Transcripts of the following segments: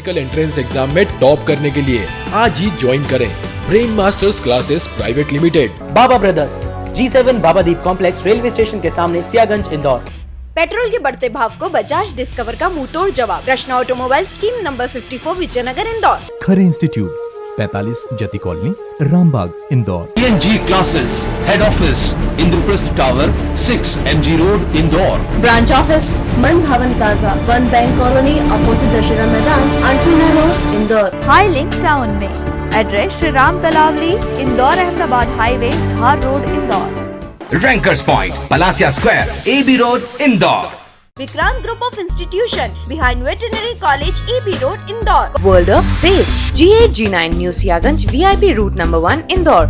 Medical entrance exam में top करने के लिए आज ही ज्वाइन करें brain masters classes private limited. Baba brothers, G7 Babadeep complex, railway station के सामने, सियागंज, इंदौर। पेट्रोल के बढ़ते भाव को बजाज डिस्कवर का मुंहतोड़ जवाब। Krishna automobile scheme number 54, Vijaynagar, Indore. Khare institute 45 Jati colony, Rambagh, Indore. PNG classes, head office Indraprastha tower, 6 MG road, Indore. Branch office Man Bhawan plaza, 1 bank colony, opposite Dussehra Maidan, अंटूना road, Indore. High link town में address Shri Ram Talawali, Indore Ahmedabad highway, Dhar road, Indore. Rankers point, Palasia square, AB road, Indore. Vikrant group of institution behind veterinary college, EB road, Indore. World of sales, G8 G9 new Siyaganj, VIP route number 1, Indore.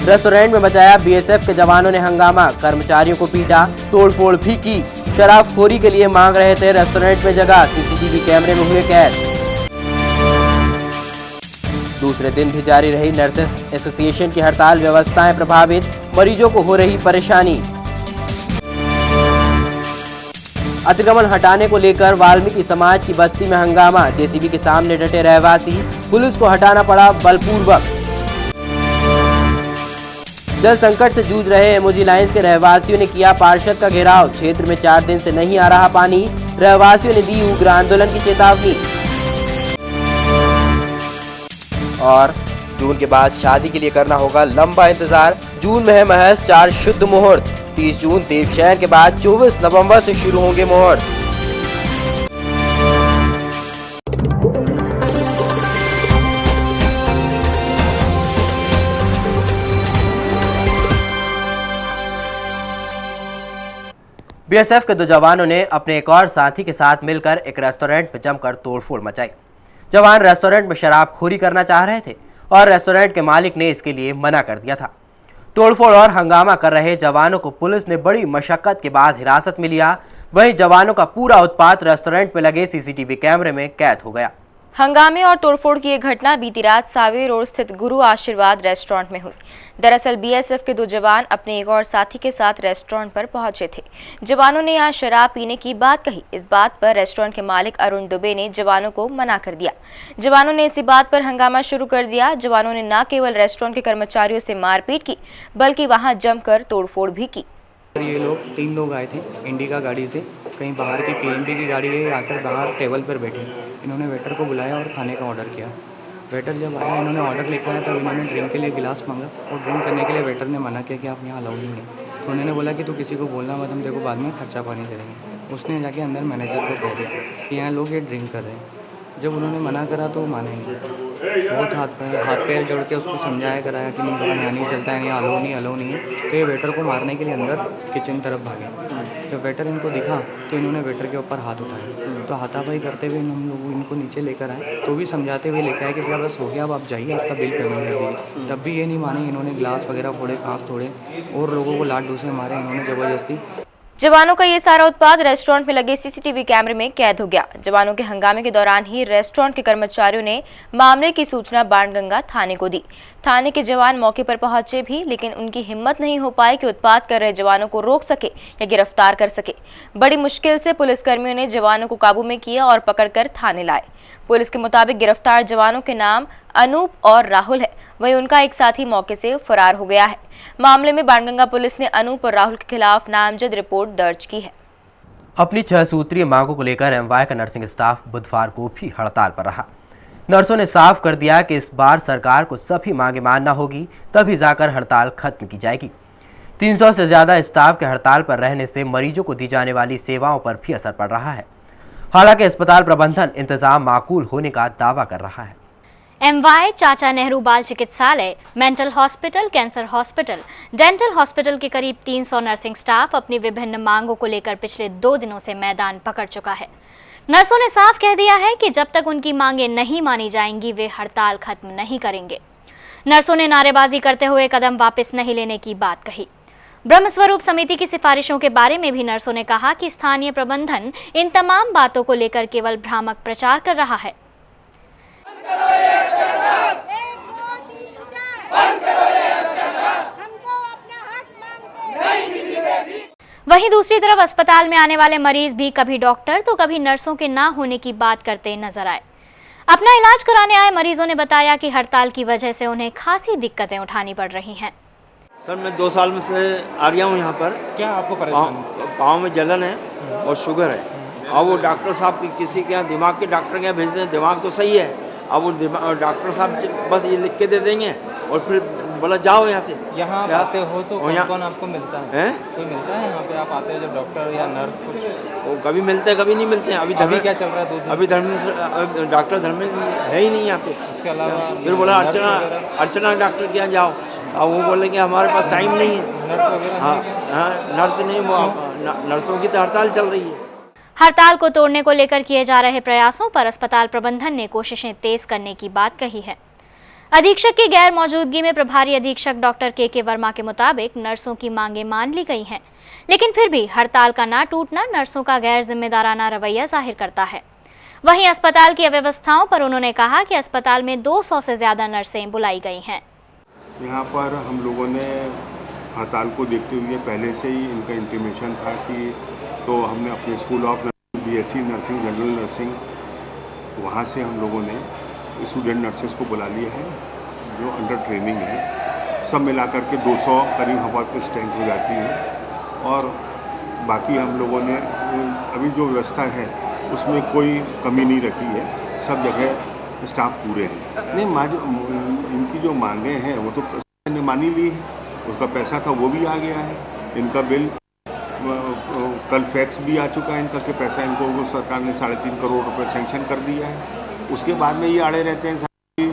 Restaurant में मचाया BSF के जवानों ने हंगामा, कर्मचारियों को पीटा, तोड़फोड़ भी की। शराबखोरी के लिए मांग रहे थे रेस्टोरेंट में जगह, CCTV कैमरे में हुए कैद। दूसरे दिन भी जारी रही नर्सेस एसोसिएशन की हड़ताल, व्यवस्थाएं प्रभावित, मरीजों को हो रही परेशानी। अतिक्रमण हटाने को लेकर वाल्मीकि समाज की बस्ती में हंगामा, JCB के सामने डटे रहवासी, पुलिस को हटाना पड़ा बलपूर्वक। जल संकट से जूझ रहे एमओजी लाइंस के रहवासियों ने किया पार्षद का घेराव, क्षेत्र में 4 दिन से नहीं आ रहा पानी, रहवासियों ने दी उग्र आंदोलन की चेतावनी। और जून के बाद शादी के लिए करना होगा लंबा इंतजार, जून में है महज 4 शुद्ध मुहूर्त। 30 जून देवशयन के बाद 24 नवंबर से शुरू होंगे मुहूर्त। BSF के 2 जवानों ने अपने एक और साथी के साथ मिलकर एक रेस्टोरेंट में जमकर तोड़फोड़ मचाई। जवान रेस्टोरेंट में शराबखोरी करना चाह रहे थे और रेस्टोरेंट के मालिक ने इसके लिए मना कर दिया था। तोड़फोड़ और हंगामा कर रहे जवानों को पुलिस ने बड़ी मशक्कत के बाद हिरासत में लिया। वहीं जवानों का पूरा उत्पात रेस्टोरेंट में लगे CCTV कैमरे में कैद हो गया। हंगामे और तोड़फोड़ की यह घटना बीती रात सावे रोड स्थित गुरु आशीर्वाद रेस्टोरेंट में हुई। दरअसल BSF के 2 जवान अपने एक और साथी के साथ रेस्टोरेंट पर पहुंचे थे। जवानों ने यहां शराब पीने की बात कही। इस बात पर रेस्टोरेंट के मालिक अरुण दुबे ने जवानों को मना कर दिया। जवानों ने इसी बात पर हंगामा शुरू कर दिया। जवानों ने न केवल रेस्टोरेंट के कर्मचारियों से मारपीट की, बल्कि वहाँ जमकर तोड़फोड़ भी की। ये लोग 3 लोग आए थे इंडिका गाड़ी से, कहीं बाहर की PNB की गाड़ी है, आकर बाहर टेबल पर बैठे। इन्होंने वेटर को बुलाया और खाने का ऑर्डर किया। वेटर जब आया, इन्होंने ऑर्डर लेकर आया, तब इन्होंने ड्रिंक के लिए गिलास मांगा और ड्रिंक करने के लिए वेटर ने मना किया कि आप यहाँ अलाउड नहीं है। तो उन्होंने बोला कि तू किसी को बोलना मत, हम देखो बाद में खर्चा पानी करेंगे। उसने जाके अंदर मैनेजर को कह दिया कि यहाँ लोग ये ड्रिंक कर रहे हैं। जब उन्होंने मना करा तो माने नहीं, बहुत हाथ पैर जोड़ के उसको समझाया कराया कि नहीं यहाँ नहीं चलता है, यहाँ अलाउ नहीं है। तो ये वेटर को मारने के लिए अंदर किचन तरफ भागे। जब वेटर इनको दिखा तो इन्होंने वेटर के ऊपर हाथ उठाया। तो हाथापाई करते हुए हम लोग इनको नीचे लेकर आए, तो भी समझाते हुए लेकर आए कि भैया बस हो गया, अब आप जाइए, आपका बिल पेमेंट कर दीजिए। तब भी ये नहीं माने, इन्होंने ग्लास वगैरह फोड़े, कांच तोड़े और लोगों को लात डूसे मारे इन्होंने ज़बरदस्ती। जवानों का ये सारा उत्पाद रेस्टोरेंट में लगे CCTV कैमरे में कैद हो गया। जवानों के हंगामे के दौरान ही रेस्टोरेंट के कर्मचारियों ने मामले की सूचना बाणगंगा थाने को दी। थाने के जवान मौके पर पहुंचे भी, लेकिन उनकी हिम्मत नहीं हो पाई कि उत्पात कर रहे जवानों को रोक सके या गिरफ्तार कर सके। बड़ी मुश्किल से पुलिसकर्मियों ने जवानों को काबू में किया और पकड़कर थाने लाए। पुलिस के मुताबिक गिरफ्तार जवानों के नाम अनूप और राहुल है, वहीं उनका एक साथी मौके से फरार हो गया है। मामले में बाणगंगा पुलिस ने अनूप और राहुल के खिलाफ नामजद रिपोर्ट दर्ज की है। अपनी 6 सूत्रीय मांगों को लेकर MY का नर्सिंग स्टाफ बुधवार को भी हड़ताल पर रहा। नर्सों ने साफ कर दिया कि इस बार सरकार को सभी मांगे मानना होगी, तभी जाकर हड़ताल खत्म की जाएगी। 300 से ज्यादा स्टाफ के हड़ताल पर रहने से मरीजों को दी जाने वाली सेवाओं पर भी असर पड़ रहा है। हालांकि अस्पताल प्रबंधन इंतजाम माकूल होने का दावा कर रहा है। MY, चाचा नेहरू बाल चिकित्सालय, mental hospital, cancer hospital, dental hospital के करीब 300 नर्सिंग स्टाफ अपनी विभिन्न मांगों को लेकर पिछले 2 दिनों से मैदान पकड़ चुका है। नर्सों ने साफ कह दिया है कि जब तक उनकी मांगें नहीं मानी जाएंगी, वे हड़ताल खत्म नहीं करेंगे। नर्सों ने नारेबाजी करते हुए कदम वापस नहीं लेने की बात कही। ब्रह्मस्वरूप समिति की सिफारिशों के बारे में भी नर्सों ने कहा कि स्थानीय प्रबंधन इन तमाम बातों को लेकर केवल भ्रामक प्रचार कर रहा है। वहीं दूसरी तरफ अस्पताल में आने वाले मरीज भी कभी डॉक्टर तो कभी नर्सों के ना होने की बात करते नजर आए। अपना इलाज कराने आए मरीजों ने बताया कि हड़ताल की वजह से उन्हें खासी दिक्कतें उठानी पड़ रही हैं। सर मैं 2 साल में से आ गया हूँ यहाँ पर। क्या आपको पाँव में जलन है और शुगर है। और वो डॉक्टर साहब किसी के यहाँ दिमाग के डॉक्टर के यहाँ भेजते हैं, दिमाग तो सही है, अब वो डॉक्टर साहब बस ये लिख के दे देंगे और फिर बोला जाओ यहाँ से। यहाँ आते हो तो कौन आपको मिलता है? कोई मिलता है यहाँ पे? आप आते हो जब डॉक्टर या नर्स कुछ? वो कभी मिलते हैं कभी नहीं मिलते हैं। अभी क्या चल रहा है? अभी डॉक्टर धर्मेंद्र है ही नहीं यहाँ पे। उसके अलावा फिर बोला अर्चना डॉक्टर के यहाँ जाओ, अब वो बोले कि हमारे पास टाइम नहीं है। नर्स वगैरह? हाँ नर्स नहीं, वो नर्सों की तो हड़ताल चल रही है। हड़ताल को तोड़ने को लेकर किए जा रहे प्रयासों पर अस्पताल प्रबंधन ने कोशिशें तेज करने की बात कही है। अधीक्षक की गैर मौजूदगी में प्रभारी अधीक्षक डॉक्टर के वर्मा के मुताबिक नर्सों की मांगें मान ली गई हैं, लेकिन फिर भी हड़ताल का ना टूटना नर्सों का गैर जिम्मेदाराना रवैया जाहिर करता है। वहीं अस्पताल की अव्यवस्थाओं पर उन्होंने कहा कि अस्पताल में 200 से ज्यादा नर्सें बुलाई गई हैं। यहाँ पर हम लोगों ने हड़ताल को देखते हुए पहले से ही इनका इंटीमेशन था कि तो हमने अपने school of nursing, BSc nursing, general nursing, वहाँ से हम लोगों ने स्टूडेंट नर्सेस को बुला लिया है जो अंडर ट्रेनिंग है। सब मिलाकर के 200 करीब हमारे पे स्ट्रेंथ हो जाती है। और बाकी हम लोगों ने अभी जो व्यवस्था है उसमें कोई कमी नहीं रखी है, सब जगह स्टाफ पूरे हैं। नहीं इनकी जो मांगे हैं वो तो ने मानी ली है, उसका पैसा था वो भी आ गया है। इनका बिल कल फैक्स भी आ चुका है इनका कि पैसा इनको सरकार ने 3.5 करोड़ रुपए सैंक्शन कर दिया है। उसके बाद में ये अड़े रहते हैं कि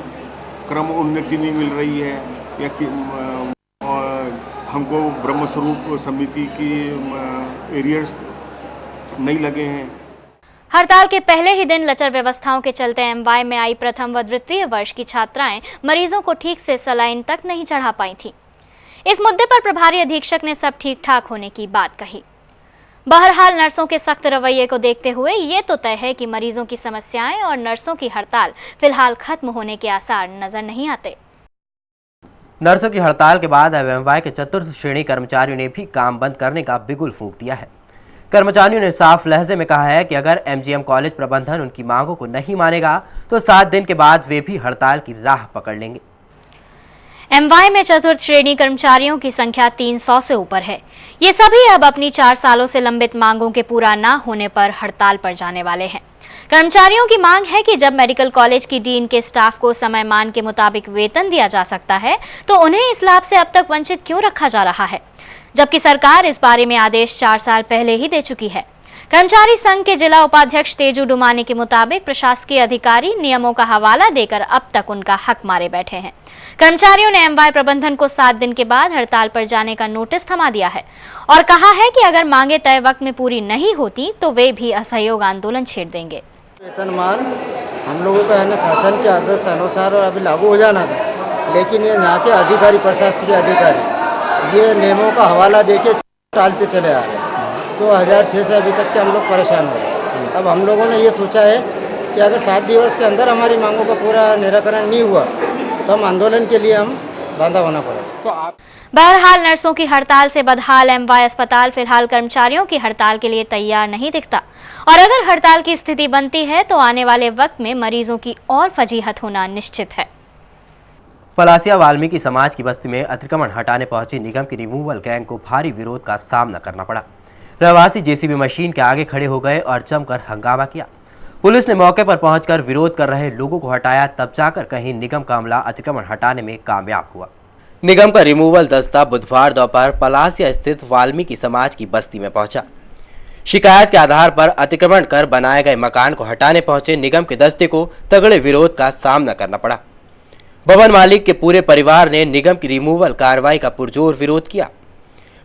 क्रम उन्नति नहीं मिल रही है या कि हमको ब्रह्मस्वरूप समिति की एरियर्स नहीं लगे हैं। हड़ताल के पहले ही दिन लचर व्यवस्थाओं के चलते एमवाई में आई प्रथम व द्वितीय वर्ष की छात्राएं मरीजों को ठीक से सलाइन तक नहीं चढ़ा पाई थीं। इस मुद्दे पर प्रभारी अधीक्षक ने सब ठीक ठाक होने की बात कही। बहरहाल नर्सों के सख्त रवैये को देखते हुए ये तो तय है कि मरीजों की समस्याएं और नर्सों की हड़ताल फिलहाल खत्म होने के आसार नजर नहीं आते। नर्सों की हड़ताल के बाद एमवाई के चतुर्थ श्रेणी कर्मचारियों ने भी काम बंद करने का बिगुल फूंक दिया है। कर्मचारियों ने साफ लहजे में कहा है कि अगर एमजीएम कॉलेज प्रबंधन उनकी मांगों को नहीं मानेगा तो 7 दिन के बाद वे भी हड़ताल की राह पकड़ लेंगे। एमवाई में चतुर्थ श्रेणी कर्मचारियों की संख्या 300 से ऊपर है। ये सभी अब अपनी 4 सालों से लंबित मांगों के पूरा ना होने पर हड़ताल पर जाने वाले हैं। कर्मचारियों की मांग है कि जब मेडिकल कॉलेज की डीन के स्टाफ को समय मान के मुताबिक वेतन दिया जा सकता है तो उन्हें इस लाभ से अब तक वंचित क्यों रखा जा रहा है, जबकि सरकार इस बारे में आदेश 4 साल पहले ही दे चुकी है। कर्मचारी संघ के जिला उपाध्यक्ष तेजू डुमानी के मुताबिक प्रशासकीय अधिकारी नियमों का हवाला देकर अब तक उनका हक मारे बैठे हैं। कर्मचारियों ने एमवाई प्रबंधन को 7 दिन के बाद हड़ताल पर जाने का नोटिस थमा दिया है और कहा है कि अगर मांगे तय वक्त में पूरी नहीं होती तो वे भी असहयोग आंदोलन छेड़ देंगे। वेतनमान हम लोगों का है ना शासन के आदेश अनुसार और अभी लागू हो जाना था, लेकिन ये यहाँ के अधिकारी, प्रशासकीय अधिकारी ये नियमों का हवाला देके टालते चले आ रहे हैं। 2006 से अभी तक के हम लोग परेशान हो रहे हैं। अब हम लोगों ने ये सोचा है कि अगर 7 दिवस के अंदर हमारी मांगों का पूरा निराकरण नहीं हुआ तो हम आंदोलन के लिए हम बांधा होना पड़ेगा। बहरहाल नर्सों की हड़ताल से बदहाल एमवाई अस्पताल फिलहाल कर्मचारियों की हड़ताल के लिए तैयार नहीं दिखता और अगर हड़ताल की स्थिति बनती है तो आने वाले वक्त में मरीजों की और फजीहत होना निश्चित है। पलासिया वाल्मीकि समाज की बस्ती में अतिक्रमण हटाने पहुंची निगम की रिमूवल गैंग को भारी विरोध का सामना करना पड़ा। रहवासी जेसीबी मशीन के आगे खड़े हो गए और जमकर हंगामा किया। पुलिस ने मौके पर पहुंचकर विरोध कर रहे लोगों को हटाया, तब जाकर कहीं निगम का अमला अतिक्रमण हटाने में कामयाब हुआ। निगम का रिमूवल दस्ता बुधवार दोपहर पलासिया स्थित वाल्मीकि समाज की बस्ती में पहुंचा। शिकायत के आधार पर अतिक्रमण कर बनाए गए मकान को हटाने पहुंचे निगम के दस्ते को तगड़े विरोध का सामना करना पड़ा। भवन मालिक के पूरे परिवार ने निगम की रिमूवल कार्रवाई का पुरजोर विरोध किया।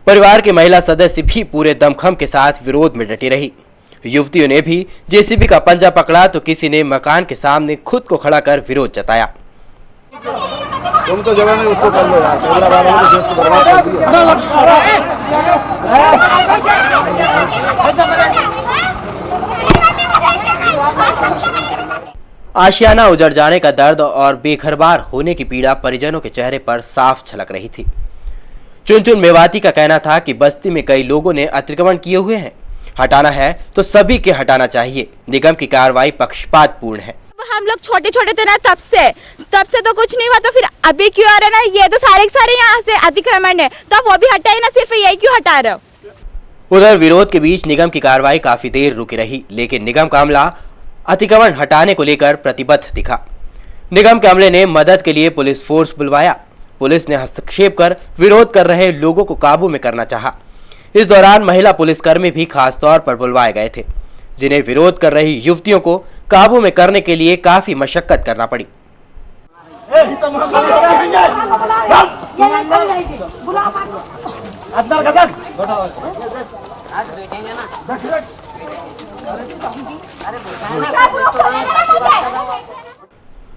परिवार के महिला सदस्य भी पूरे दमखम के साथ विरोध में डटी रही। युवतियों ने भी जेसीबी का पंजा पकड़ा तो किसी ने मकान के सामने खुद को खड़ा कर विरोध जताया। तुम तो जगह में उसको कर लो यार, देश को बर्बाद कर दिया। आशियाना उजड़ जाने का दर्द और बेघरबार होने की पीड़ा परिजनों के चेहरे पर साफ झलक रही थी। चुनचुन मेवाती का कहना था कि बस्ती में कई लोगों ने अतिक्रमण किए हुए हैं, हटाना है तो सभी के हटाना चाहिए। निगम की कार्रवाई पक्षपातपूर्ण है। हम लोग छोटे छोटे थे ना, तब से तो कुछ नहीं हुआ, तो फिर अभी क्यों आ रहा है ना? ये तो सारे यहाँ से अतिक्रमण है, तो वो भी हटाए ना, सिर्फ यही क्यों हटा रहे हो? उधर विरोध के बीच निगम की कार्रवाई काफी देर रुकी रही, लेकिन निगम का अमला अतिक्रमण हटाने को लेकर प्रतिबद्ध दिखा। निगम के अमले ने मदद के लिए पुलिस फोर्स बुलवाया। पुलिस ने हस्तक्षेप कर विरोध कर रहे लोगों को काबू में करना चाहा। इस दौरान महिला पुलिसकर्मी भी खास तौर पर बुलवाए गए थे, जिन्हें विरोध कर रही युवतियों को काबू में करने के लिए काफी मशक्कत करना पड़ी।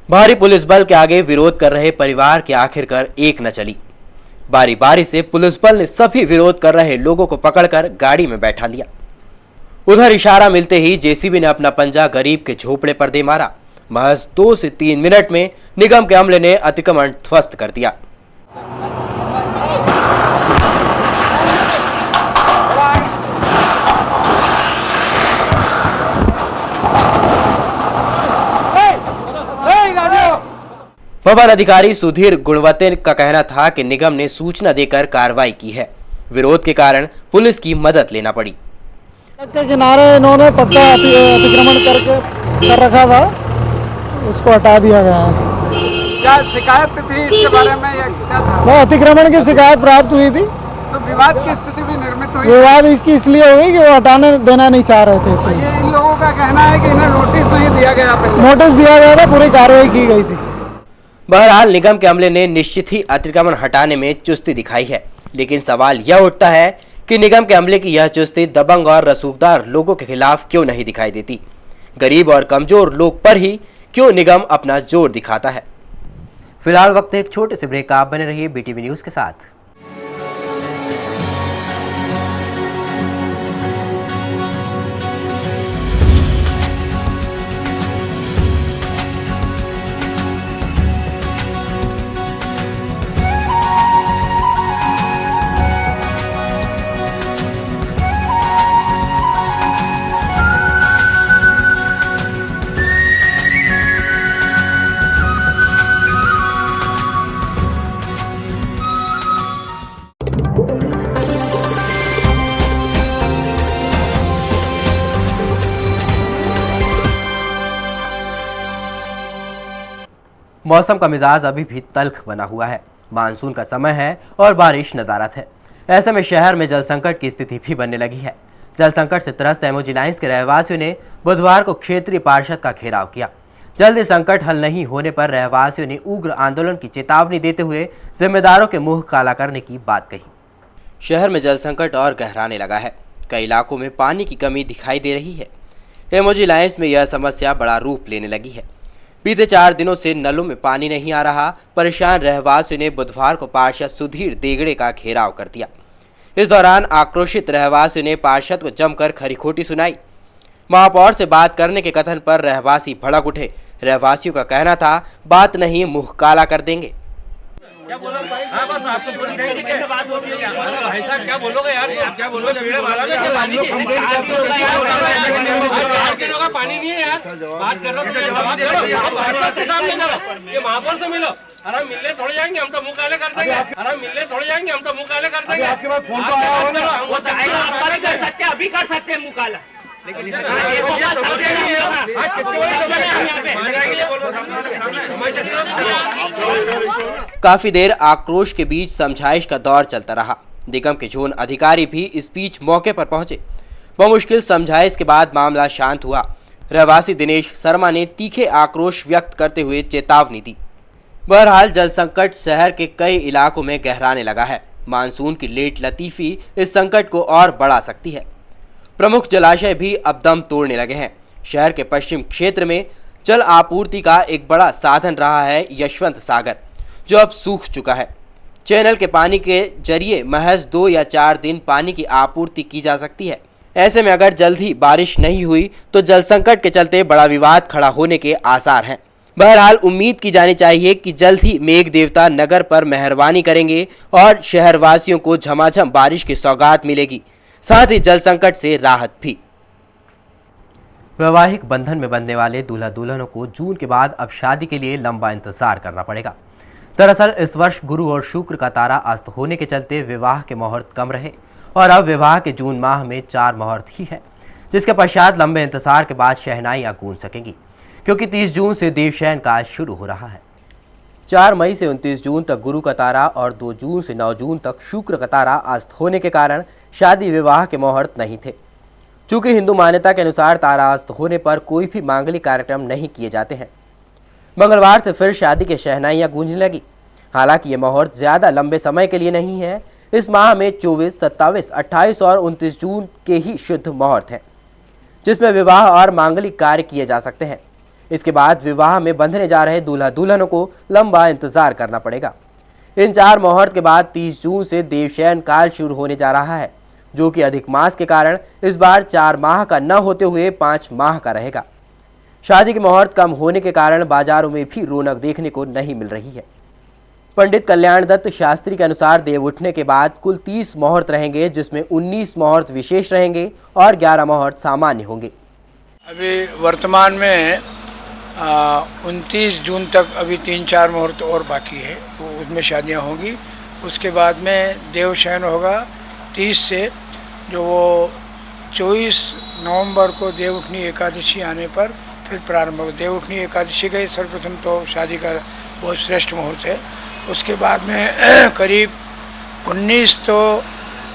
भारी पुलिस बल के आगे विरोध कर रहे परिवार के आखिरकार एक न चली। बारी बारी से पुलिस बल ने सभी विरोध कर रहे लोगों को पकड़कर गाड़ी में बैठा लिया। उधर इशारा मिलते ही जेसीबी ने अपना पंजा गरीब के झोपड़े पर दे मारा। महज 2 से 3 मिनट में निगम के अमले ने अतिक्रमण ध्वस्त कर दिया। भवन अधिकारी सुधीर गुणवत्ते का कहना था कि निगम ने सूचना देकर कार्रवाई की है। विरोध के कारण पुलिस की मदद लेना पड़ी। के किनारे इन्होंने पक्का अतिक्रमण कर रखा था, उसको हटा दिया गया है। क्या शिकायत थी इसके बारे में या क्या था? अतिक्रमण की शिकायत प्राप्त हुई थी, तो विवाद की स्थिति भी निर्मित हुई। विवाद इसकी इसलिए हुई कि वो हटाने देना नहीं चाह रहे थे, इसलिए। ये इन लोगों का कहना है कि इन्हें नोटिस नहीं दिया गया। नोटिस दिया गया था, पूरी कार्रवाई की गई थी। बहरहाल निगम के अमले ने निश्चित ही अतिक्रमण हटाने में चुस्ती दिखाई है, लेकिन सवाल यह उठता है कि निगम के अमले की यह चुस्ती दबंग और रसूखदार लोगों के खिलाफ क्यों नहीं दिखाई देती? गरीब और कमजोर लोग पर ही क्यों निगम अपना जोर दिखाता है? फिलहाल वक्त एक छोटे से ब्रेक का, आप बने रहिए BTV न्यूज के साथ। मौसम का मिजाज अभी भी तल्ख बना हुआ है। मानसून का समय है और बारिश नदारत है। ऐसे में शहर में जल संकट की स्थिति भी बनने लगी है। जल संकट से त्रस्त एमओजी लाइन्स के रहवासियों ने बुधवार को क्षेत्रीय पार्षद का घेराव किया। जल्दी संकट हल नहीं होने पर रहवासियों ने उग्र आंदोलन की चेतावनी देते हुए जिम्मेदारों के मुंह काला करने की बात कही। शहर में जल संकट और गहराने लगा है। कई इलाकों में पानी की कमी दिखाई दे रही है। एमओजी लाइन्स में यह समस्या बड़ा रूप लेने लगी है। बीते 4 दिनों से नलों में पानी नहीं आ रहा। परेशान रहवासियों ने बुधवार को पार्षद सुधीर देगड़े का घेराव कर दिया। इस दौरान आक्रोशित रहवासियों ने पार्षद को जमकर खरी खोटी सुनाई। महापौर से बात करने के कथन पर रहवासी भड़क उठे। रहवासियों का कहना था, बात नहीं मुंह काला कर देंगे। क्या बोलो भाई? हाँ बस आपको पूरी बात हो रही है। भाई साहब क्या बोलोगे यार? आप क्या बोलोगे? पेड़ वाला में पानी की पानी नहीं है यार। बात कर रहे हो तो सामने करो। ये महापौर से मिलो। अरे मिलने थोड़े जाएंगे हम, तो मुंह काले कर देंगे। अरे मिलने थोड़े जाएंगे हम, तो मुंह काले कर देंगे। आपके पास फोन तो आया होगा। हम कर सकते, अभी कर सकते हैं मुंह काला। काफी देर आक्रोश के बीच समझाइश का दौर चलता रहा। निगम के जोन अधिकारी भी इस बीच मौके पर पहुंचे। बमुश्किल समझाइश के बाद मामला शांत हुआ। रहवासी दिनेश शर्मा ने तीखे आक्रोश व्यक्त करते हुए चेतावनी दी। बहरहाल जल संकट शहर के कई इलाकों में गहराने लगा है। मानसून की लेट लतीफी इस संकट को और बढ़ा सकती है। प्रमुख जलाशय भी अब दम तोड़ने लगे हैं। शहर के पश्चिम क्षेत्र में जल आपूर्ति का एक बड़ा साधन रहा है यशवंत सागर, जो अब सूख चुका है। चैनल के पानी के जरिए महज 2 या 4 दिन पानी की आपूर्ति की जा सकती है। ऐसे में अगर जल्द ही बारिश नहीं हुई तो जल संकट के चलते बड़ा विवाद खड़ा होने के आसार हैं। बहरहाल उम्मीद की जानी चाहिए कि जल्द ही मेघ देवता नगर पर मेहरबानी करेंगे और शहरवासियों को झमाझम बारिश की सौगात मिलेगी, साथ ही जल संकट से राहत भी। वैवाहिक बंधन में बंधने वाले दूल्हा दुल्हनों को जून के बाद अब शादी के लिए लंबा इंतजार करना पड़ेगा। दरअसल इस वर्ष गुरु और शुक्र का तारा अस्त होने के चलते विवाह के मुहूर्त कम रहे और अब विवाह के जून माह में 4 मुहूर्त ही हैं, जिसके पश्चात लंबे इंतजार के बाद शहनाइयां गूंज सकेंगी, क्योंकि 30 जून से देवशयन काल शुरू हो रहा है। 4 मई से 29 जून तक गुरु का तारा और 2 जून से 9 जून तक शुक्र का तारा अस्त होने के कारण शादी विवाह के मुहूर्त नहीं थे। चूंकि हिंदू मान्यता के अनुसार तारा अस्त होने पर कोई भी मांगलिक कार्यक्रम नहीं किए जाते हैं। मंगलवार से फिर शादी के शहनाइयां गूंजने लगी। हालांकि ये मुहूर्त ज्यादा लंबे समय के लिए नहीं है। इस माह में 24, 27, 28 और 29 जून के ही शुद्ध मुहूर्त हैं, जिसमें विवाह और मांगलिक कार्य किए जा सकते हैं। इसके बाद विवाह में बंधने जा रहे दूल्हा दुल्हनों को लंबा इंतजार करना पड़ेगा। इन 4 मुहूर्त के बाद 30 जून से देवशयन काल शुरू होने जा रहा है, जो कि अधिक मास के कारण इस बार 4 माह का न होते हुए 5 माह का रहेगा। शादी के मुहूर्त कम होने के कारण बाजारों में भी रौनक देखने को नहीं मिल रही है। पंडित कल्याण दत्त शास्त्री के अनुसार देव उठने के बाद कुल 30 मुहूर्त रहेंगे, जिसमें 19 मुहूर्त विशेष रहेंगे और 11 मुहूर्त सामान्य होंगे। अभी वर्तमान में 29 जून तक अभी 3-4 मुहूर्त और बाकी है, तो उसमें शादियां होंगी। उसके बाद में देवशयन होगा 30 से, जो वो 24 नवंबर को देवउठनी एकादशी आने पर फिर प्रारंभ होगा। देवउठनी एकादशी का ही सर्वप्रथम तो शादी का बहुत श्रेष्ठ मुहूर्त है। उसके बाद में करीब 19 तो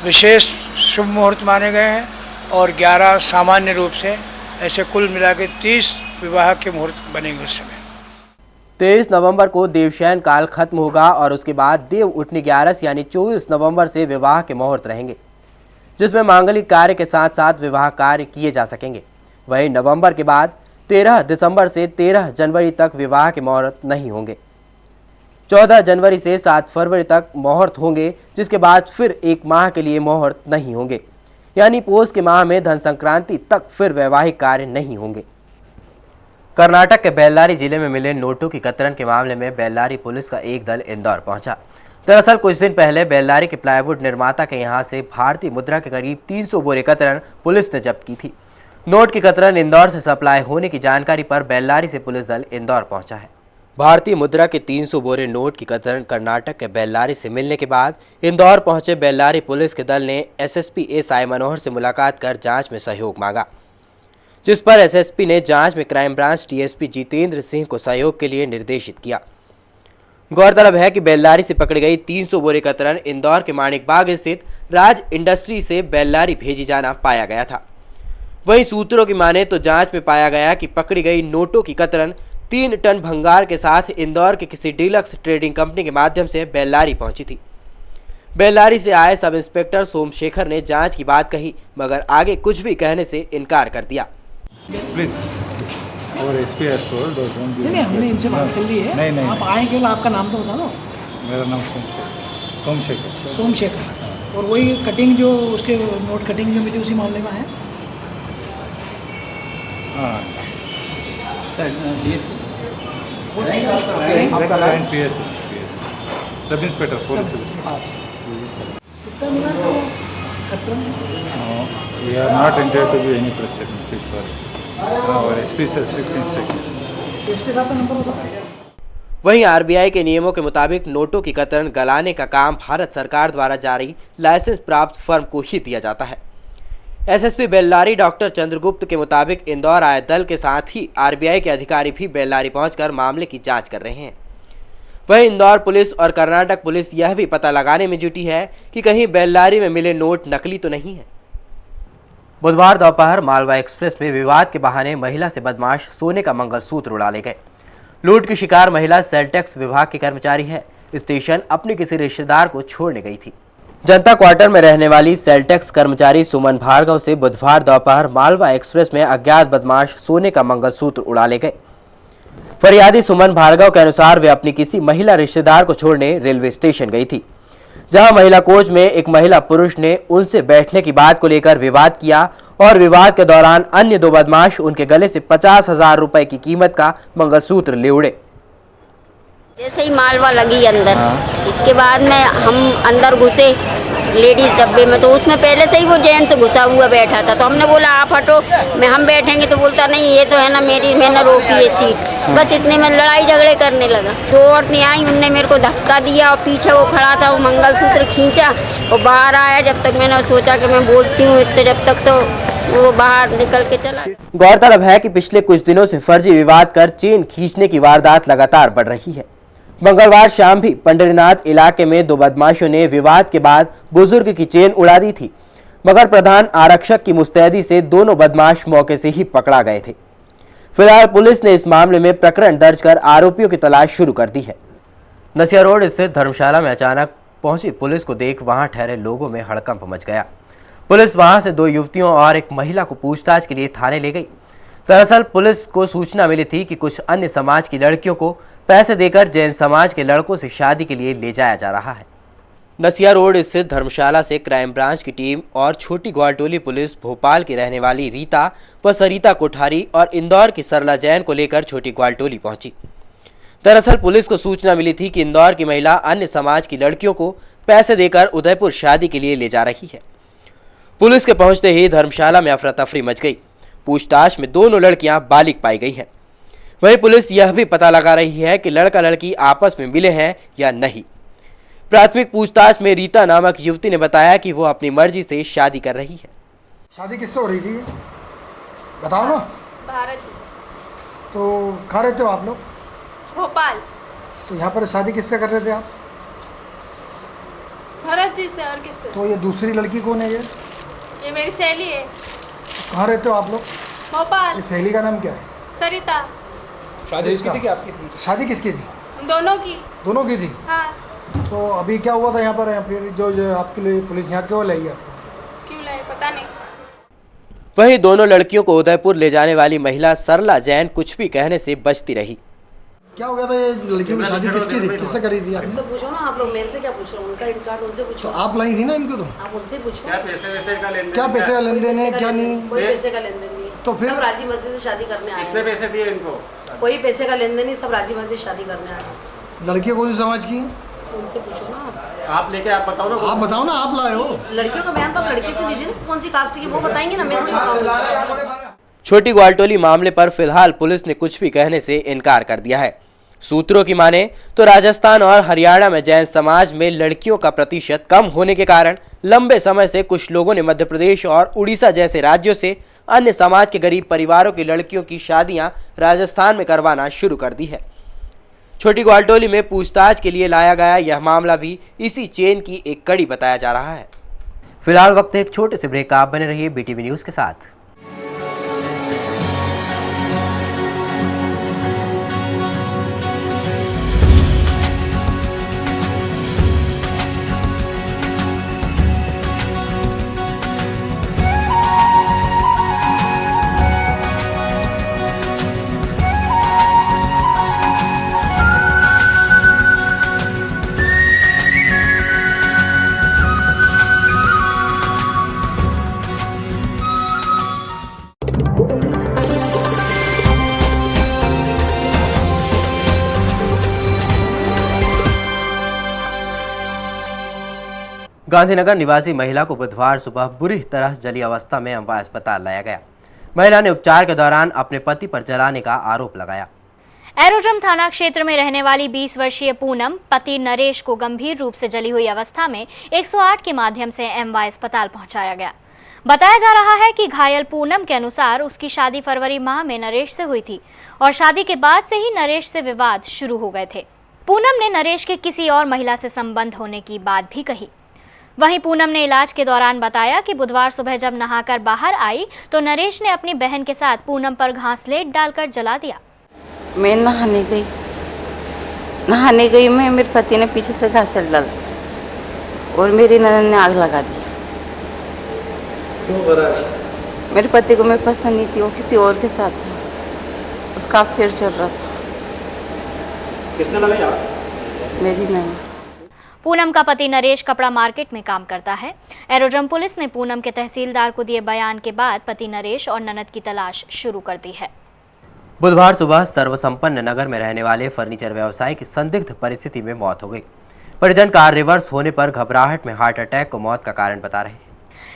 विशेष शुभ मुहूर्त माने गए हैं और 11 सामान्य रूप से, ऐसे कुल मिला के 30 विवाह के मुहूर्त बनेंगे उस समय। 23 नवंबर को देवशयन काल खत्म होगा और उसके बाद देव उठनी 11 यानी 24 नवंबर से विवाह के मुहूर्त रहेंगे, जिसमें मांगलिक कार्य के साथ साथ विवाह कार्य किए जा सकेंगे। वहीं नवंबर के बाद 13 दिसंबर से 13 जनवरी तक विवाह के मुहूर्त नहीं होंगे। 14 जनवरी से 7 फरवरी तक मुहूर्त होंगे, जिसके बाद फिर 1 माह के लिए मुहूर्त नहीं होंगे, यानी पोष के माह में धन संक्रांति तक फिर वैवाहिक कार्य नहीं होंगे। कर्नाटक के बेल्लारी जिले में मिले नोटों की कतरन के मामले में बेल्लारी पुलिस का एक दल इंदौर पहुंचा। दरअसल कुछ दिन पहले बेल्लारी के प्लाईवुड निर्माता के यहां से भारतीय मुद्रा के करीब 300 बोरे कतरन पुलिस ने जब्त की थी। नोट की कतरन इंदौर से सप्लाई होने की जानकारी पर बेल्लारी से पुलिस दल इंदौर पहुंचा है। भारतीय मुद्रा के 300 बोरे नोट की कतरन कर्नाटक के बेल्लारी से मिलने के बाद इंदौर पहुंचे बेल्लारी पुलिस के दल ने एसएसपी ए साई मनोहर से मुलाकात कर जांच में सहयोग मांगा, जिस पर एसएसपी ने जांच में crime branch TSP Jitendra Singh को सहयोग के लिए निर्देशित किया। गौरतलब है कि बेल्लारी से पकड़ी गई 300 बोरे कतरन इंदौर के माणिक बाग स्थित राज इंडस्ट्री से बेल्लारी भेजी जाना पाया गया था। वहीं सूत्रों की माने तो जांच में पाया गया कि पकड़ी गई नोटों की कतरन 3 टन भंगार के साथ इंदौर के किसी डीलक्स ट्रेडिंग कंपनी के माध्यम से बेल्लारी पहुंची थी। बेल्लारी से आए सब इंस्पेक्टर सोमशेखर ने जांच की बात कही, मगर आगे कुछ भी कहने से इनकार कर दिया। प्लीज और एसपी हैज टोल्ड नहीं, हमने इनसे बात कर ली है। नहीं आप आएंगे, आपका नाम तो बता दो। मेरा नाम सोमशेखर। और वही कटिंग जो उसके नोट कटिंग जो मिली उसी मामले में है। हाँ सर डीएसपी आपका नाम पीएस सब इंस्पेक्टर पुलिस। कितना मिला We are not entitled to be any press statement, please sorry. Our SP has strict instructions. SP साहब का नंबर होगा। वहीं आरबीआई के नियमों के मुताबिक नोटों की कतरन गलाने का काम भारत सरकार द्वारा जारी लाइसेंस प्राप्त फर्म को ही दिया जाता है। एसएसपी बेल्लारी डॉक्टर चंद्रगुप्त के मुताबिक इंदौर आए दल के साथ ही आरबीआई के अधिकारी भी बेल्लारी पहुंचकर मामले की जांच कर रहे हैं। वहीं इंदौर पुलिस और कर्नाटक पुलिस यह भी पता लगाने में जुटी है कि कहीं बेल्लारी में मिले नोट नकली तो नहीं है। बुधवार दोपहर मालवा एक्सप्रेस में विवाद के बहाने महिला से बदमाश सोने का मंगलसूत्र उड़ा ले गए। लूट की शिकार महिला सेलटेक्स विभाग की कर्मचारी है। स्टेशन अपने किसी रिश्तेदार को छोड़ने गई थी। जनता क्वार्टर में रहने वाली सेलटेक्स कर्मचारी सुमन भार्गव से बुधवार दोपहर मालवा एक्सप्रेस में अज्ञात बदमाश सोने का मंगलसूत्र उड़ा ले गए। फरियादी सुमन भार्गव के अनुसार वे अपनी किसी महिला रिश्तेदार को छोड़ने रेलवे स्टेशन गई थी, जहां महिला कोच में एक महिला पुरुष ने उनसे बैठने की बात को लेकर विवाद किया और विवाद के दौरान अन्य दो बदमाश उनके गले से 50,000 रुपए की कीमत का मंगलसूत्र ले उड़े। जैसे ही मालवा लगी अंदर, इसके बाद में हम अंदर घुसे लेडीज डब्बे में, तो उसमें पहले से ही वो जेंट्स घुसा हुआ बैठा था। तो हमने बोला आप हटो, हम बैठेंगे। तो बोलता नहीं ये तो है ना मेरी, मैंने रोकी है सीट। बस इतने में लड़ाई झगड़े करने लगा। दो औरतें आई, उनने मेरे को धक्का दिया और पीछे वो खड़ा था, वो मंगलसूत्र खींचा और बाहर आया। जब तक मैंने सोचा कि मैं बोलती हूँ, तो जब तक तो वो बाहर निकल के चला। गौरतलब है कि पिछले कुछ दिनों से फर्जी विवाद कर चेन खींचने की वारदात लगातार बढ़ रही है। मंगलवार शाम भी पंडरीनाथ इलाके में दो बदमाशों ने विवाद के बाद बुजुर्ग की चेन उड़ा दी थी, मगर प्रधान आरक्षक की मुस्तैदी से दोनों बदमाश मौके से ही पकड़ा गए थे। फिलहाल पुलिस ने इस मामले में प्रकरण दर्ज कर आरोपियों की तलाश शुरू कर दी है। नसिया रोड स्थित धर्मशाला में अचानक पहुंची पुलिस को देख वहां ठहरे लोगों में हड़कंप मच गया। पुलिस वहां से दो युवतियों और एक महिला को पूछताछ के लिए थाने ले गई। दरअसल पुलिस को सूचना मिली थी कि कुछ अन्य समाज की लड़कियों को पैसे देकर जैन समाज के लड़कों से शादी के लिए ले जाया जा रहा है। नसिया रोड स्थित धर्मशाला से क्राइम ब्रांच की टीम और छोटी ग्वालटोली पुलिस भोपाल की रहने वाली रीता व सरिता कोठारी और इंदौर की सरला जैन को लेकर छोटी ग्वालटोली पहुंची। दरअसल पुलिस को सूचना मिली थी कि इंदौर की महिला अन्य समाज की लड़कियों को पैसे देकर उदयपुर शादी के लिए ले जा रही है। पुलिस के पहुंचते ही धर्मशाला में अफरा तफरी मच गई। पूछताछ में दोनों लड़कियां बालिग पाई गई हैं। वहीं पुलिस यह भी पता लगा रही है कि लड़का लड़की आपस में मिले हैं या नहीं। प्राथमिक पूछताछ में रीता नामक युवती ने बताया कि वो अपनी मर्जी से शादी कर रही है। शादी किससे हो रही थी बताओ ना। भारत जी। तो कहाँ रहते हो आप लोग? भोपाल। तो यहाँ पर शादी किससे कर रहे थे आप? भरत जी से। और किससे? तो ये दूसरी लड़की कौन है? ये मेरी सहेली है। तो कहाँ रहते हो आप लोग? भोपाल। ये सहेली का नाम क्या है? सरिता। शादी किसकी थी कि आपकी थी? शादी किसकी थी? दोनों की। दोनों की थी? हाँ। तो अभी क्या हुआ था यहाँ पर? फिर जो आपके लिए पुलिस यहाँ क्यों लाई आपको? क्यों लाई पता नहीं। वहीं दोनों लड़कियों को उदयपुर ले जाने वाली महिला सरला जैन कुछ भी कहने से बचती रही। क्या हो गया था? ये लड़कियों की शादी किसकी थी? किससे करी थी आपने? पूछो ना आप लोग, मेरे से क्या पूछ रहे हो? उनका आईडी कार्ड उनसे पूछो। तो आप लाई थी ना इनको? तो आप उनसे पूछो। क्या पैसे का लेन देन है? क्या नहीं? कोई पैसे का लेन देन नहीं। तो फिर सब राजी मर्जी से शादी करने आए। कितने पैसे दिए इनको? कोई पैसे का लेन देन नहीं, सब राजी मर्जी से शादी करने आए। लड़कियाँ कौन सी समाज की? उनसे पूछो ना आप लेके आप बताओ ना। आप बताओ ना, आप लाए हो। लड़कियों का बयान तो आप लड़की से लीजिए ना, कौन सी कास्ट की वो बताएंगे ना, मैं तो। छोटी ग्वालटोली मामले पर फिलहाल पुलिस ने कुछ भी कहने से इनकार कर दिया है। सूत्रों की माने तो राजस्थान और हरियाणा में जैन समाज में लड़कियों का प्रतिशत कम होने के कारण लंबे समय से कुछ लोगों ने मध्य प्रदेश और उड़ीसा जैसे राज्यों से अन्य समाज के गरीब परिवारों की लड़कियों की शादियां राजस्थान में करवाना शुरू कर दी है। छोटी ग्वालटोली में पूछताछ के लिए लाया गया यह मामला भी इसी चेन की एक कड़ी बताया जा रहा है। फिलहाल वक्त एक छोटे से ब्रेक का, आप बने रहिए BTV न्यूज के साथ। गांधीनगर निवासी महिला को बुधवार सुबह बुरी तरह जली अवस्था में अम्बा अस्पताल लाया गया। महिला ने उपचार के दौरान अपने पति पर जलाने का आरोप लगाया। एरोड्रम थाना क्षेत्र में रहने वाली 20 वर्षीय पूनम पति नरेश को गंभीर रूप से जली हुई अवस्था में 108 के माध्यम से एमवाय अस्पताल पहुंचाया गया। बताया जा रहा है कि घायल पूनम के अनुसार उसकी शादी फरवरी माह में नरेश से हुई थी और शादी के बाद से ही नरेश से विवाद शुरू हो गए थे। पूनम ने नरेश के किसी और महिला से संबंध होने की बात भी कही। वहीं पूनम ने इलाज के दौरान बताया कि बुधवार सुबह जब नहाकर बाहर आई तो नरेश ने अपनी बहन के साथ पूनम पर घासलेट डालकर जला दिया। मैं नहाने गई मैं, मेरे पति ने पीछे से घासलेट डाला और मेरी ननद ने आग लगा दी। क्यों करा? मेरे पति को मैं पसंद नहीं थी, वो किसी और के साथ था, उसका अफेयर चल रहा था। किसने लगाई आग? मेरी ननद। पूनम का पति नरेश कपड़ा मार्केट में काम करता है। एरोड्रम पुलिस ने पूनम के तहसीलदार को दिए बयान के बाद पति नरेश और ननद की तलाश शुरू कर दी है। बुधवार सुबह सर्वसंपन्न नगर में रहने वाले फर्नीचर व्यवसायी की संदिग्ध परिस्थिति में मौत हो गई। परिजन कार रिवर्स होने पर घबराहट में हार्ट अटैक को मौत का कारण बता रहे हैं।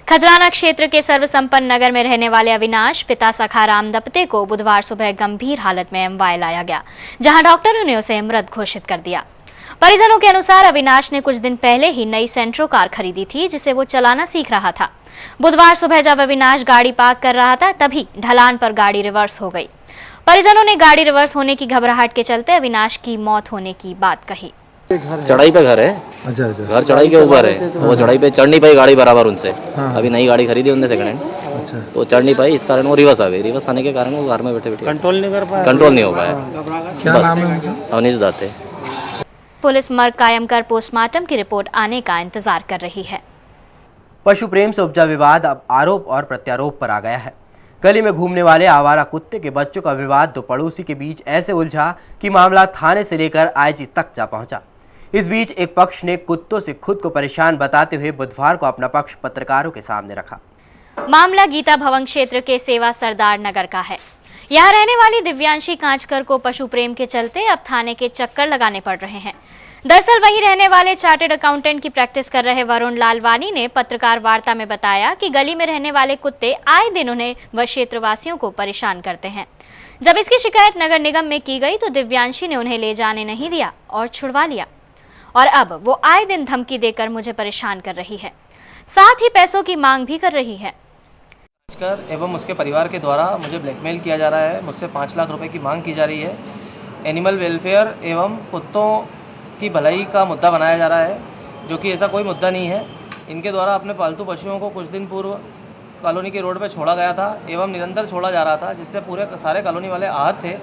खजराना क्षेत्र के सर्वसंपन्न नगर में रहने वाले अविनाश पिता सखाराम दपते को बुधवार सुबह गंभीर हालत में एमवाय लाया गया, जहां डॉक्टरों ने उसे मृत घोषित कर दिया। परिजनों के अनुसार अविनाश ने कुछ दिन पहले ही नई सेंट्रो कार खरीदी थी, जिसे वो चलाना सीख रहा था। बुधवार सुबह जब अविनाश गाड़ी पार्क कर रहा था, तभी ढलान पर गाड़ी रिवर्स हो गई। परिजनों ने गाड़ी रिवर्स होने की घबराहट के चलते अविनाश की मौत होने की बात कही। चढ़ाई पे घर है। अच्छा। घर चढ़ाई के ऊपर है, तो वो चढ़ाई पे चढ़ नहीं पाई गाड़ी बराबर उनसे। अभी नई गाड़ी खरीदी उनने सेकंड हैंड, तो चढ़ नहीं पाई, इस कारण वो रिवर्स आ गई। रिवर्स आने के कारण वो कार में बैठे बैठे कंट्रोल नहीं हो पाया। क्या नाम है? अवनीश दाते। पुलिस मर्ग कायम कर पोस्टमार्टम की रिपोर्ट आने का इंतजार कर रही है। पशु प्रेम से उपजा विवाद अब आरोप और प्रत्यारोप पर आ गया है। गली में घूमने वाले आवारा कुत्ते के बच्चों का विवाद दो पड़ोसी के बीच ऐसे उलझा कि मामला थाने से लेकर आईजी तक जा पहुंचा। इस बीच एक पक्ष ने कुत्तों से खुद को परेशान बताते हुए बुधवार को अपना पक्ष पत्रकारों के सामने रखा। मामला गीता भवन क्षेत्र के सेवा सरदार नगर का है। यहाँ रहने वाली दिव्यांशी कांचकर को पशु प्रेम के चलते अब थाने के चक्कर लगाने पड़ रहे हैं। दरअसल वहीं रहने वाले चार्टेड अकाउंटेंट की प्रैक्टिस कर रहे वरुण लालवानी ने पत्रकार वार्ता में बताया कि गली में रहने वाले कुत्ते आए दिन उन्हें व क्षेत्रवासियों को परेशान करते हैं। जब इसकी शिकायत नगर निगम में की गई तो दिव्यांशी ने उन्हें ले जाने नहीं दिया और छुड़वा लिया, और अब वो आए दिन धमकी देकर मुझे परेशान कर रही है, साथ ही पैसों की मांग भी कर रही है। एवं उसके परिवार के द्वारा मुझे ब्लैकमेल किया जा रहा है। मुझसे 5 लाख रुपए की मांग की जा रही है। एनिमल वेलफेयर एवं कुत्तों की भलाई का मुद्दा बनाया जा रहा है, जो कि ऐसा कोई मुद्दा नहीं है। इनके द्वारा अपने पालतू पशुओं को कुछ दिन पूर्व कॉलोनी के रोड पर छोड़ा गया था एवं निरंतर छोड़ा जा रहा था, जिससे पूरे सारे कॉलोनी वाले आहत थे।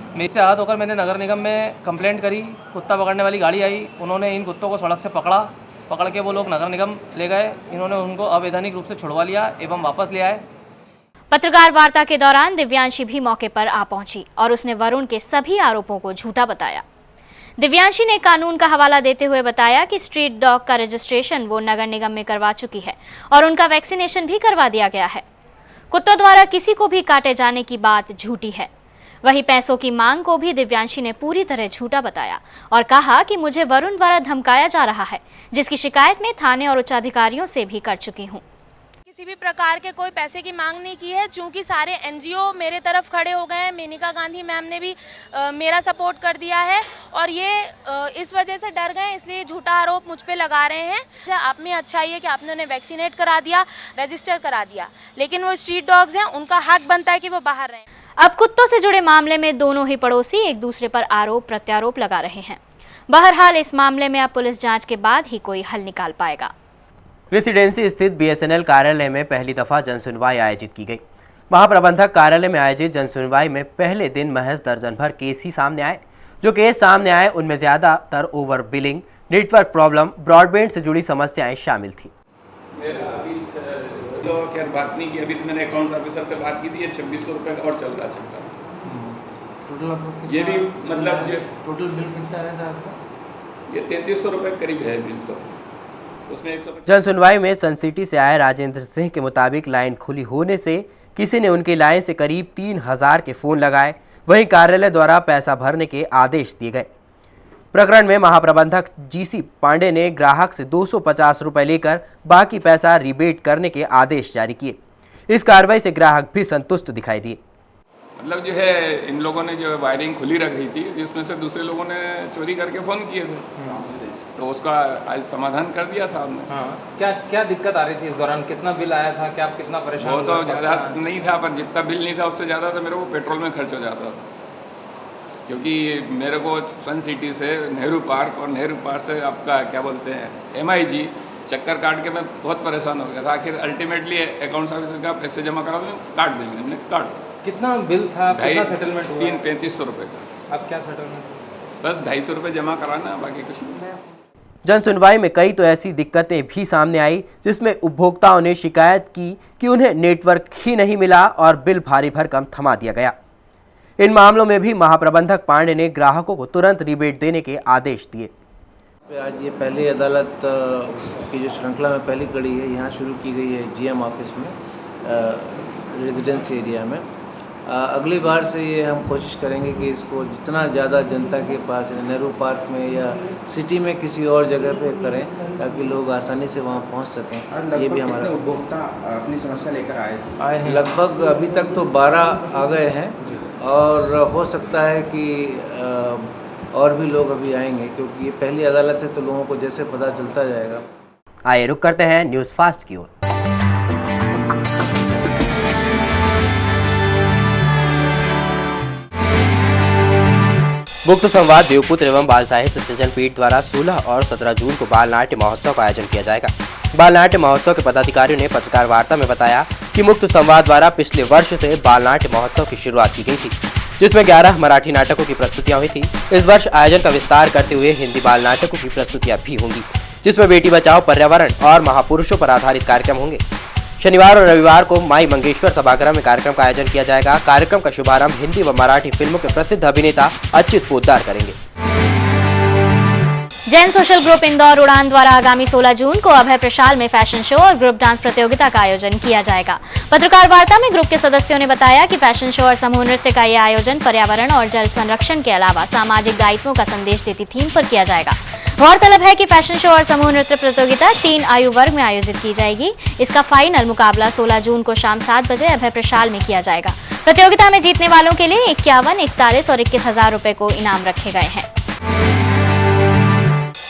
मैं इससे आहत होकर मैंने नगर निगम में कंप्लेंट करी। कुत्ता पकड़ने वाली गाड़ी आई, उन्होंने इन कुत्तों को सड़क से पकड़ के वो लोग नगर निगम ले गए। इन्होंने उनको अवैधानिक रूप से छुड़वा लिया एवं वापस ले आए। पत्रकार वार्ता के दौरान दिव्यांशी भी मौके पर आ पहुंची और उसने वरुण के सभी आरोपों को झूठा बताया। दिव्यांशी ने कानून का हवाला देते हुए बताया कि स्ट्रीट डॉग का रजिस्ट्रेशन वो नगर निगम में करवा चुकी है और उनका वैक्सीनेशन भी करवा दिया गया है। कुत्तों द्वारा किसी को भी काटे जाने की बात झूठी है। वहीं पैसों की मांग को भी दिव्यांशी ने पूरी तरह झूठा बताया और कहा कि मुझे वरुण द्वारा धमकाया जा रहा है, जिसकी शिकायत मैं थाने और उच्च अधिकारियों से भी कर चुकी हूँ। किसी भी प्रकार के कोई पैसे की मांग नहीं की है, चूंकि सारे एनजीओ मेरे तरफ खड़े हो गए हैं। मेनका गांधी मैम ने भी मेरा सपोर्ट कर दिया है और ये इस वजह से डर गए, इसलिए झूठा आरोप मुझ पे लगा रहे हैं। आप में अच्छा ही है कि आपने उन्हें वैक्सीनेट करा दिया, रजिस्टर करा दिया, लेकिन वो स्ट्रीट डॉग्स हैं, उनका हक बनता है कि वो बाहर रहें। अब कुत्तों से जुड़े मामले में दोनों ही पड़ोसी एक दूसरे पर आरोप प्रत्यारोप लगा रहे हैं। बहरहाल इस मामले में अब पुलिस जांच के बाद ही कोई हल निकाल पाएगा। रेसिडेंसी स्थित बीएसएनएल कार्यालय में पहली दफा जनसुनवाई आयोजित की गई। महाप्रबंधक कार्यालय में आयोजित जनसुनवाई में पहले दिन महज दर्जन भर केस ही सामने आए। जो केस सामने आए उनमें ज्यादातर over billing, network problem, broadband से जुड़ी समस्याएं शामिल थी। तो खैर बात नहीं की, अभी तो मैंने अकाउंट्स ऑफिसर से बात की थी। ये 2600 रुपये का और चल रहा है। ये भी मतलब ये टोटल बिल कितना है आपका? ये 3300 रुपये करीब है बिल। तो उसमें जन सुनवाई में सनसिटी से आए राजेंद्र सिंह के मुताबिक लाइन खुली होने से किसी ने उनकी लाइन से करीब 3000 के फोन लगाए। वहीं कार्यालय द्वारा पैसा भरने के आदेश दिए गए। प्रकरण में महाप्रबंधक जीसी पांडे ने ग्राहक से 250 रुपए लेकर बाकी पैसा रिबेट करने के आदेश जारी किए। इस कार्रवाई से ग्राहक भी संतुष्ट दिखाई दिए। मतलब जो है इन लोगों ने जो वायरिंग खुली रखी थी, जिसमें से दूसरे लोगों ने चोरी करके फ़ोन किए थे, तो उसका आज समाधान कर दिया साहब ने। क्या क्या दिक्कत आ रही थी इस दौरान? कितना बिल आया था? क्या आप कितना परेशान? वो तो ज़्यादा नहीं था, पर जितना बिल नहीं था उससे ज़्यादा तो मेरे को पेट्रोल में खर्च हो जाता था, क्योंकि मेरे को सन सिटी से नेहरू पार्क और नेहरू पार्क से आपका क्या बोलते हैं MIG चक्कर काट के मैं बहुत परेशान हो गया था। आखिर अल्टीमेटली अकाउंट्स ऑफिसर का पैसे जमा करा दो, काट देंगे। हमने काट। कितना बिल था? कितना सेटलमेंट हुआ? 3500 रुपये का। अब क्या सेटलमेंट? बस 250 रुपये जमा कराना, बाकी कुछ नहीं। जन सुनवाई में कई तो ऐसी दिक्कतें भी सामने आई जिसमें उपभोक्ताओं ने शिकायत की कि उन्हें नेटवर्क ही नहीं मिला और बिल भारी भरकम थमा दिया गया। इन मामलों में भी महाप्रबंधक पांडे ने ग्राहकों को तुरंत रिबेट देने के आदेश दिए। आज ये पहली अदालत की जो श्रृंखला में पहली कड़ी है यहाँ शुरू की गई है जीएम ऑफिस में, रेजिडेंसी एरिया में। अगली बार से ये हम कोशिश करेंगे कि इसको जितना ज़्यादा जनता के पास नेहरू पार्क में या सिटी में किसी और जगह पे करें ताकि लोग आसानी से वहाँ पहुँच सकें। ये भी हमारा उपभोक्ता अपनी समस्या लेकर आए हैं। लगभग अभी तक तो 12 आ गए हैं और हो सकता है कि और भी लोग अभी आएंगे, क्योंकि ये पहली अदालत है तो लोगों को जैसे पता चलता जाएगा। आइए रुक करते हैं न्यूज़ फास्ट की ओर। मुक्त संवाद देवपुत्र एवं बाल साहित्य सृजन पीठ द्वारा 16 और 17 जून को बाल नाट्य महोत्सव का आयोजन किया जाएगा। बाल नाट्य महोत्सव के पदाधिकारियों ने पत्रकार वार्ता में बताया कि मुक्त संवाद द्वारा पिछले वर्ष से बाल नाट्य महोत्सव की शुरुआत की गई थी, जिसमें 11 मराठी नाटकों की प्रस्तुतियां हुई थी। इस वर्ष आयोजन का विस्तार करते हुए हिंदी बाल नाटकों की प्रस्तुतियां भी होंगी, जिसमें बेटी बचाओ, पर्यावरण और महापुरुषों पर आधारित कार्यक्रम होंगे। शनिवार और रविवार को माई मंगेश्वर सभागृह में कार्यक्रम का आयोजन किया जाएगा। कार्यक्रम का शुभारंभ हिंदी व मराठी फिल्मों के प्रसिद्ध अभिनेता अच्युत पोद्दार करेंगे। जैन सोशल ग्रुप इंदौर उड़ान द्वारा आगामी 16 जून को अभय प्रशाल में फैशन शो और ग्रुप डांस प्रतियोगिता का आयोजन किया जाएगा। पत्रकार वार्ता में ग्रुप के सदस्यों ने बताया कि फैशन शो और समूह नृत्य का यह आयोजन पर्यावरण और जल संरक्षण के अलावा सामाजिक दायित्वों का संदेश देती थीम पर किया जाएगा। गौरतलब है कि फैशन शो और समूह नृत्य प्रतियोगिता 3 आयु वर्ग में आयोजित की जाएगी। इसका फाइनल मुकाबला 16 जून को शाम 7 बजे अभय प्रशाल में किया जाएगा। प्रतियोगिता में जीतने वालों के लिए 51, 41 और 21,000 रुपए को इनाम रखे गए हैं।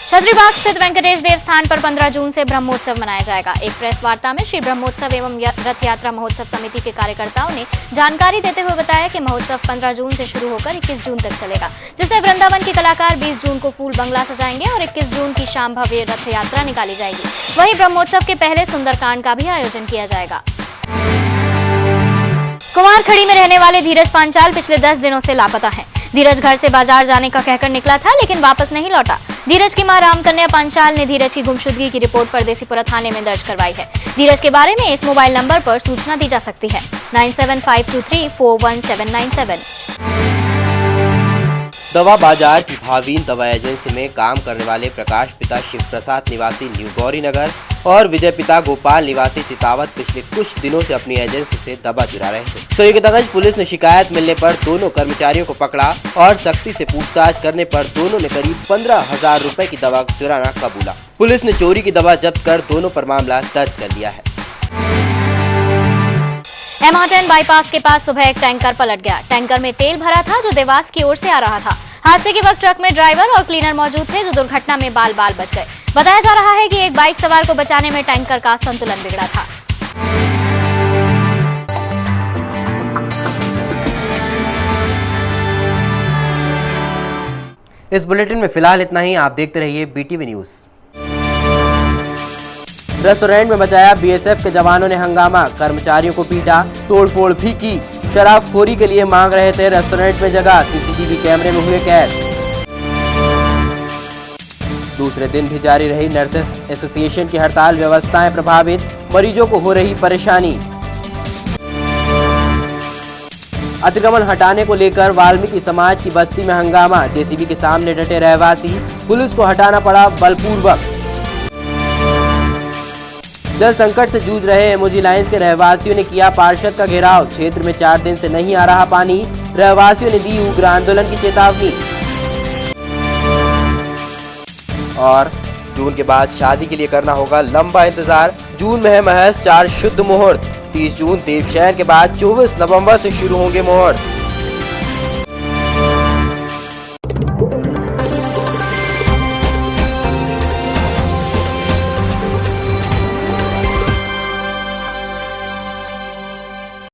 छतरीबाग स्थित वेंकटेश देवस्थान पर 15 जून से ब्रह्मोत्सव मनाया जाएगा। एक प्रेस वार्ता में श्री ब्रह्मोत्सव एवं रथ यात्रा महोत्सव समिति के कार्यकर्ताओं ने जानकारी देते हुए बताया कि महोत्सव 15 जून से शुरू होकर 21 जून तक चलेगा, जिसमें वृंदावन के कलाकार 20 जून को फूल बंगला सजाएंगे और 21 जून की शाम भव्य रथ यात्रा निकाली जाएगी। वहीं ब्रह्मोत्सव के पहले सुंदरकांड का भी आयोजन किया जाएगा। कुमारखड़ी में रहने वाले धीरज पांचाल पिछले 10 दिनों से लापता हैं। धीरज घर से बाजार जाने का कहकर निकला था, लेकिन वापस नहीं लौटा। धीरज की मां रामकन्या पांचाल ने धीरज की गुमशुदगी की रिपोर्ट परदेसीपुरा थाने में दर्ज करवाई है। धीरज के बारे में इस मोबाइल नंबर पर सूचना दी जा सकती है 9752341797। दवा बाजार की भावीन दवा एजेंसी में काम करने वाले प्रकाश पिता शिव प्रसाद निवासी न्यू गौरी नगर और विजय पिता गोपाल निवासी चितावत पिछले कुछ दिनों से अपनी एजेंसी से दवा चुरा रहे थे। सोईगतगंज पुलिस ने शिकायत मिलने पर दोनों कर्मचारियों को पकड़ा और सख्ती से पूछताछ करने पर दोनों ने करीब 15,000 रुपए की दवा चुराना कबूला। पुलिस ने चोरी की दवा जब्त कर दोनों पर मामला दर्ज कर लिया है। M10 बाईपास के पास सुबह एक टैंकर पलट गया। टैंकर में तेल भरा था जो देवास की ओर से आ रहा था। हादसे के वक्त ट्रक में ड्राइवर और क्लीनर मौजूद थे, जो दुर्घटना में बाल बाल बच गए। बताया जा रहा है कि एक बाइक सवार को बचाने में टैंकर का संतुलन बिगड़ा था। इस बुलेटिन में फिलहाल इतना ही। आप देखते रहिए BTV न्यूज। रेस्टोरेंट में मचाया BSF के जवानों ने हंगामा, कर्मचारियों को पीटा, तोड़फोड़ भी की। शराबखोरी के लिए मांग रहे थे रेस्टोरेंट में जगह, CCTV कैमरे में हुए कैद। दूसरे दिन भी जारी रही नर्सेस एसोसिएशन की हड़ताल, व्यवस्थाएं प्रभावित, मरीजों को हो रही परेशानी। अतिक्रमण हटाने को लेकर वाल्मीकि समाज की बस्ती में हंगामा, JCB के सामने डटे रहवासी, पुलिस को हटाना पड़ा बलपूर्वक। जल संकट से जूझ रहे एमओजी लाइंस के रहवासियों ने किया पार्षद का घेराव, क्षेत्र में 4 दिन से नहीं आ रहा पानी, रहवासियों ने दी उग्र आंदोलन की चेतावनी। और जून के बाद शादी के लिए करना होगा लंबा इंतजार, जून में है महज 4 शुद्ध मुहूर्त। 30 जून देवशयन के बाद 24 नवंबर से शुरू होंगे मुहूर्त।